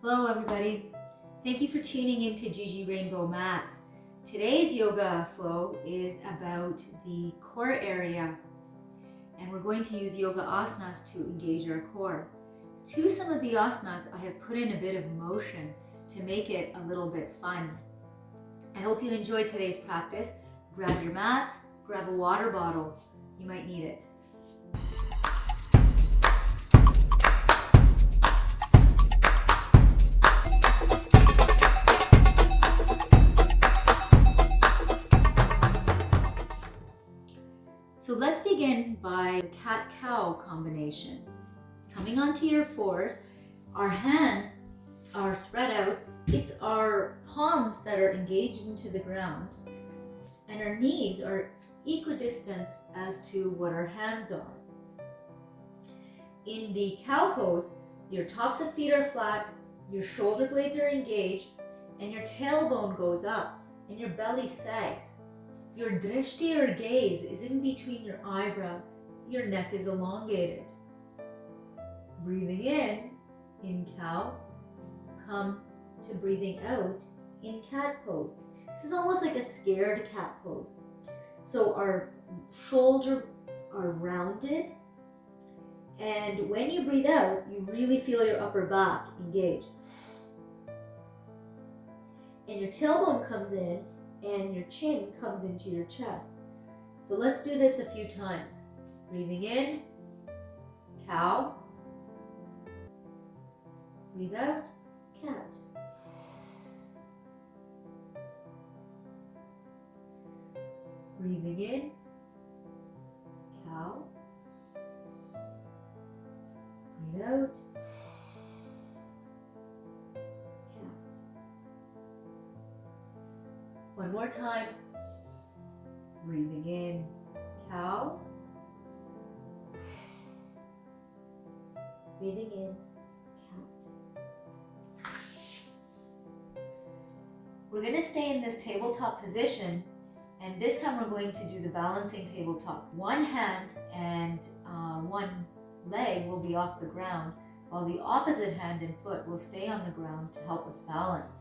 Hello everybody. Thank you for tuning in to Gigi Rainbow Mats. Today's yoga flow is about the core area, and we're going to use yoga asanas to engage our core. To some of the asanas, I have put in a bit of motion to make it a little bit fun. I hope you enjoy today's practice. Grab your mats, grab a water bottle. You might need it. So let's begin by the cat-cow combination. Coming onto your fours, our hands are spread out. It's our palms that are engaged into the ground, and our knees are equidistant as to what our hands are. In the cow pose, your tops of feet are flat, your shoulder blades are engaged, and your tailbone goes up, and your belly sags. Your drishti or gaze is in between your eyebrows. Your neck is elongated. Breathing in cow, come to breathing out in cat pose. This is almost like a scared cat pose. So our shoulders are rounded, and when you breathe out, you really feel your upper back engaged. And your tailbone comes in, and your chin comes into your chest. So let's do this a few times. Breathing in, cow. Breathe out, cat. Breathing in, cow. Breathe out, one more time. Breathing in, cow. Breathing in, cat. We're going to stay in this tabletop position, and this time we're going to do the balancing tabletop. One hand and one leg will be off the ground, while the opposite hand and foot will stay on the ground to help us balance.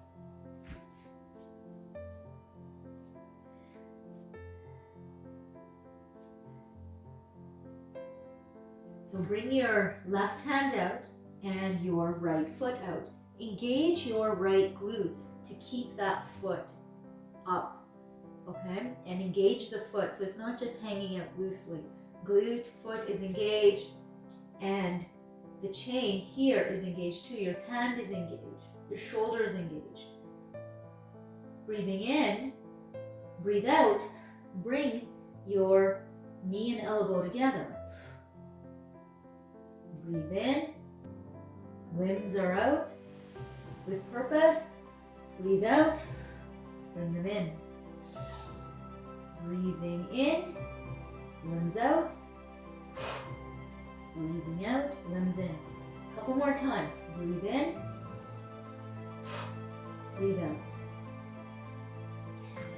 So bring your left hand out and your right foot out. Engage your right glute to keep that foot up, okay? And engage the foot so it's not just hanging out loosely. Glute, foot is engaged, and the chain here is engaged too. Your hand is engaged, your shoulder is engaged. Breathing in, breathe out, bring your knee and elbow together. Breathe in, limbs are out with purpose. Breathe out, bring them in. Breathing in, limbs out. Breathing out, limbs in. A couple more times. Breathe in, breathe out.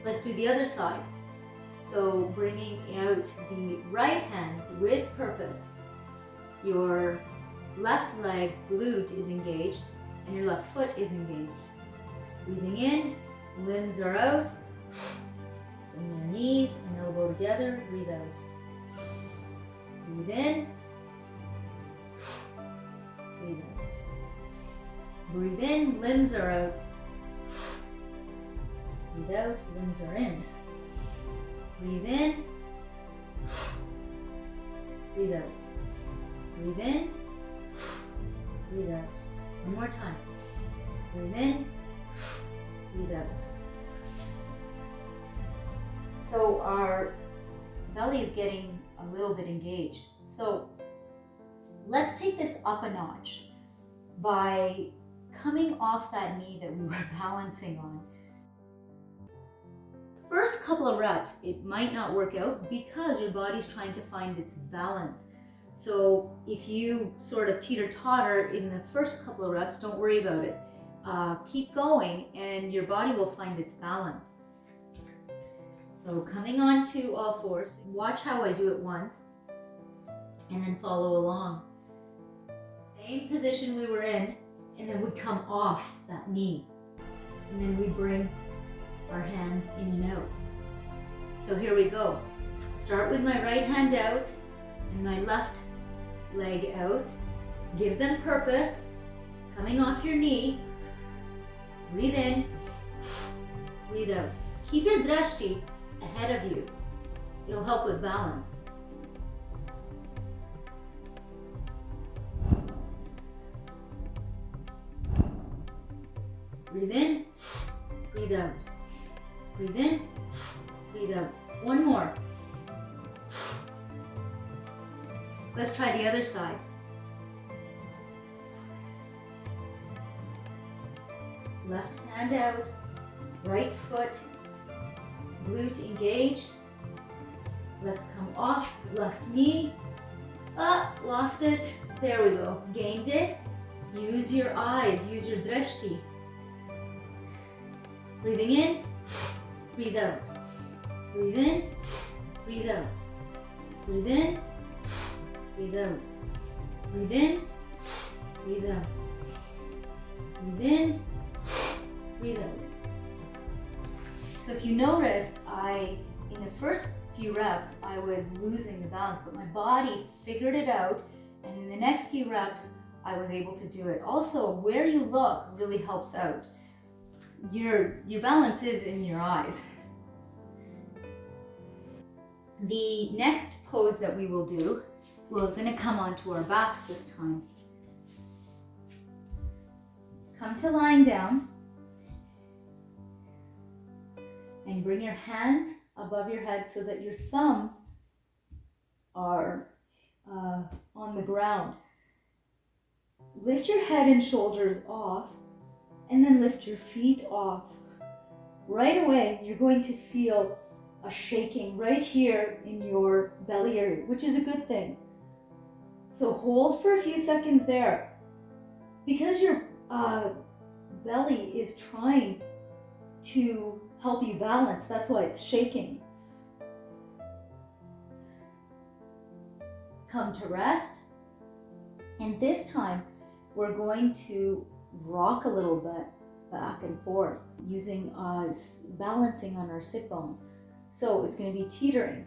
Let's do the other side. So bringing out the right hand with purpose. Your left leg glute is engaged and your left foot is engaged. Breathing in, limbs are out. Bring your knees and elbow together, breathe out. Breathe in, breathe out. Breathe in, limbs are out. Breathe out, limbs are in. Breathe in, breathe out. Breathe in, breathe out. One more time. Breathe in, breathe out. So our belly is getting a little bit engaged. So let's take this up a notch by coming off that knee that we were balancing on. First couple of reps, it might not work out because your body's trying to find its balance. So if you sort of teeter-totter in the first couple of reps, don't worry about it. Keep going and your body will find its balance. So coming on to all fours, watch how I do it once and then follow along. Same position we were in, and then we come off that knee. And then we bring our hands in and out. So here we go. Start with my right hand out and my left leg out. Give them purpose, coming off your knee. Breathe in, breathe out. Keep your drashti ahead of you. It'll help with balance. Breathe in, breathe out. Breathe in, breathe out. One more. Let's try the other side. Left hand out, right foot, glute engaged. Let's come off the left knee. Lost it. There we go. Gained it. Use your eyes, use your drishti. Breathing in, breathe out. Breathe in, breathe out. Breathe in, breathe out. Breathe in, breathe out. Breathe in, breathe out. So if you noticed, in the first few reps, I was losing the balance, but my body figured it out, and in the next few reps, I was able to do it. Also, where you look really helps out. Your balance is in your eyes. The next pose that we will do, we're going to come onto our backs this time. Come to lying down and bring your hands above your head so that your thumbs are on the ground. Lift your head and shoulders off, and then lift your feet off. Right away, you're going to feel a shaking right here in your belly area, which is a good thing. So hold for a few seconds there. Because your belly is trying to help you balance, that's why it's shaking. Come to rest. And this time, we're going to rock a little bit back and forth using balancing on our sit bones. So it's going to be teetering.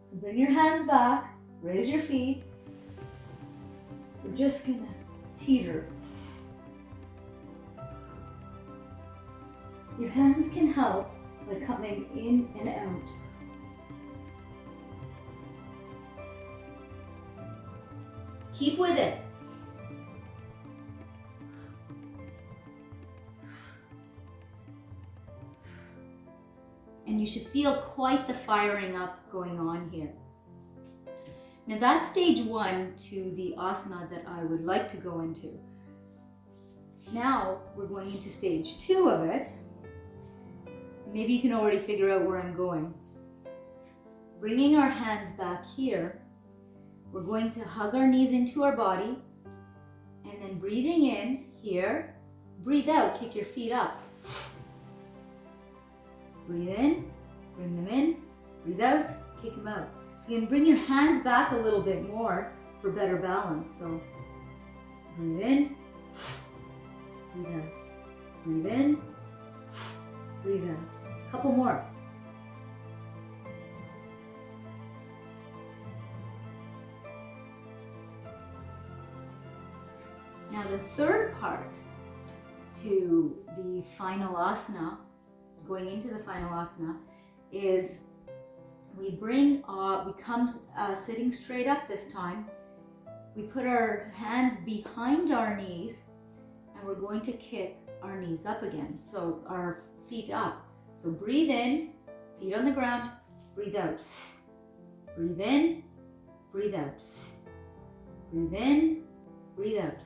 So bring your hands back, raise your feet. We're just going to teeter. Your hands can help by coming in and out. Keep with it. And you should feel quite the firing up going on here. Now that's stage one to the asana that I would like to go into. Now we're going into stage two of it. Maybe you can already figure out where I'm going. Bringing our hands back here, we're going to hug our knees into our body, and then breathing in here, breathe out, kick your feet up. Breathe in, bring them in, breathe out, kick them out. You can bring your hands back a little bit more for better balance. So breathe in, breathe out, breathe in, breathe out. Couple more. Now the third part to the final asana, going into the final asana, is we come sitting straight up this time. We put our hands behind our knees, and we're going to kick our knees up again. So our feet up. So breathe in, feet on the ground, breathe out. Breathe in, breathe out. Breathe in, breathe out.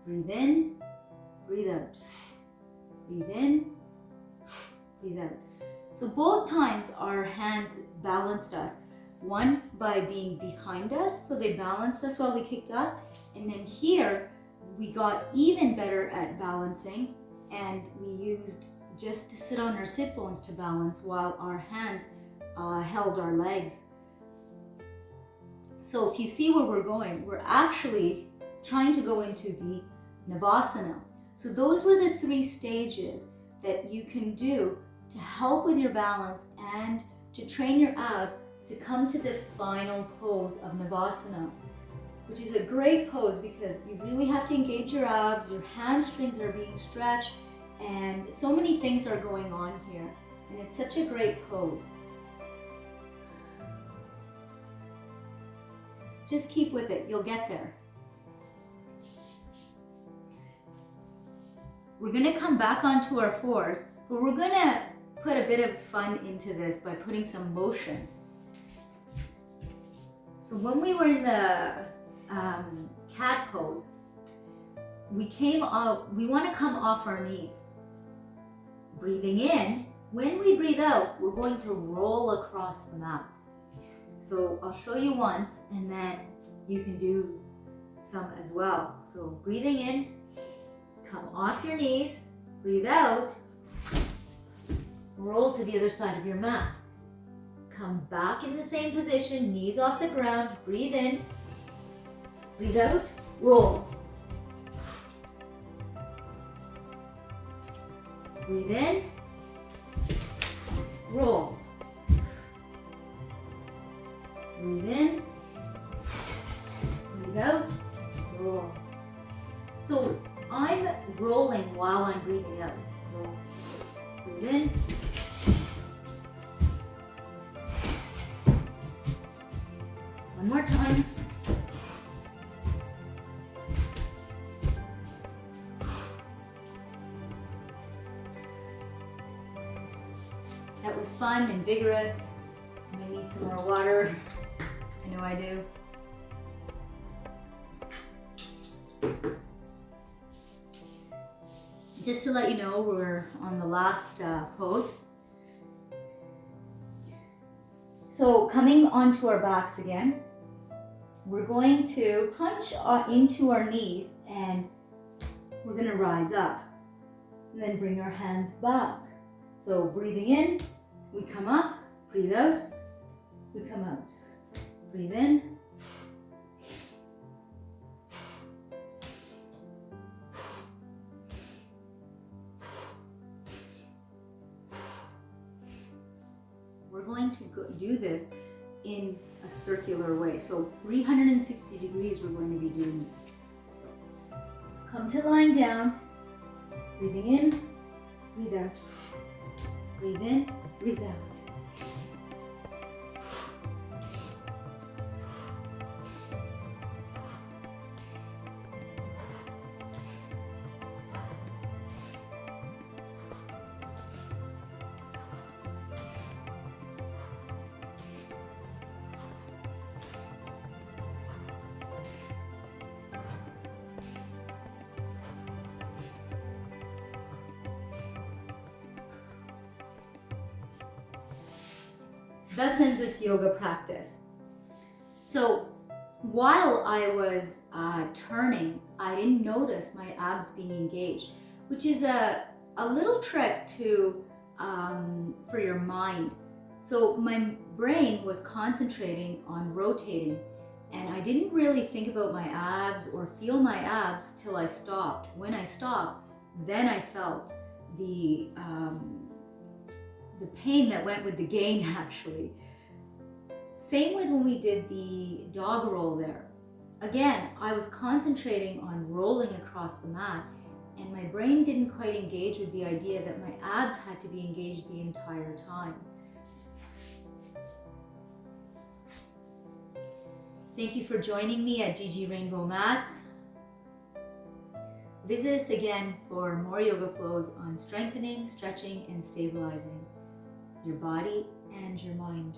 Breathe in, breathe out. Breathe in, breathe out. So both times our hands balanced us. One by being behind us, so they balanced us while we kicked up. And then here, we got even better at balancing, and we used just to sit on our sit bones to balance while our hands held our legs. So if you see where we're going, we're actually trying to go into the Navasana. So those were the 3 stages that you can do to help with your balance and to train your abs to come to this final pose of Navasana, which is a great pose because you really have to engage your abs, your hamstrings are being stretched, and so many things are going on here. And it's such a great pose. Just keep with it, you'll get there. We're gonna come back onto our 4s, but we're gonna put a bit of fun into this by putting some motion. So when we were in the cat pose, we wanna come off our knees. Breathing in, when we breathe out, we're going to roll across the mat. So I'll show you once and then you can do some as well. So breathing in, come off your knees, breathe out, roll to the other side of your mat. Come back in the same position, knees off the ground, breathe in, breathe out, roll. Breathe in, roll. Breathe in, breathe out, roll. So I'm rolling while I'm breathing out. So breathe in, one more time. That was fun and vigorous. I need some more water. I know I do. Just to let you know, we're on the last pose. So coming onto our backs again, we're going to punch into our knees and we're going to rise up and then bring our hands back. So breathing in, we come up, breathe out, we come out. Breathe in. We're going to do this in a circular way. So 360 degrees we're going to be doing this. So come to lying down, breathing in, breathe out. Breathe in, breathe out. Thus ends this yoga practice. So while I was turning, I didn't notice my abs being engaged, which is a little trick to for your mind. So my brain was concentrating on rotating, and I didn't really think about my abs or feel my abs till I stopped. When I stopped, then I felt the pain that went with the gain, actually. Same with when we did the dog roll there. Again, I was concentrating on rolling across the mat, and my brain didn't quite engage with the idea that my abs had to be engaged the entire time. Thank you for joining me at GG Rainbow Mats. Visit us again for more yoga flows on strengthening, stretching, and stabilizing your body and your mind.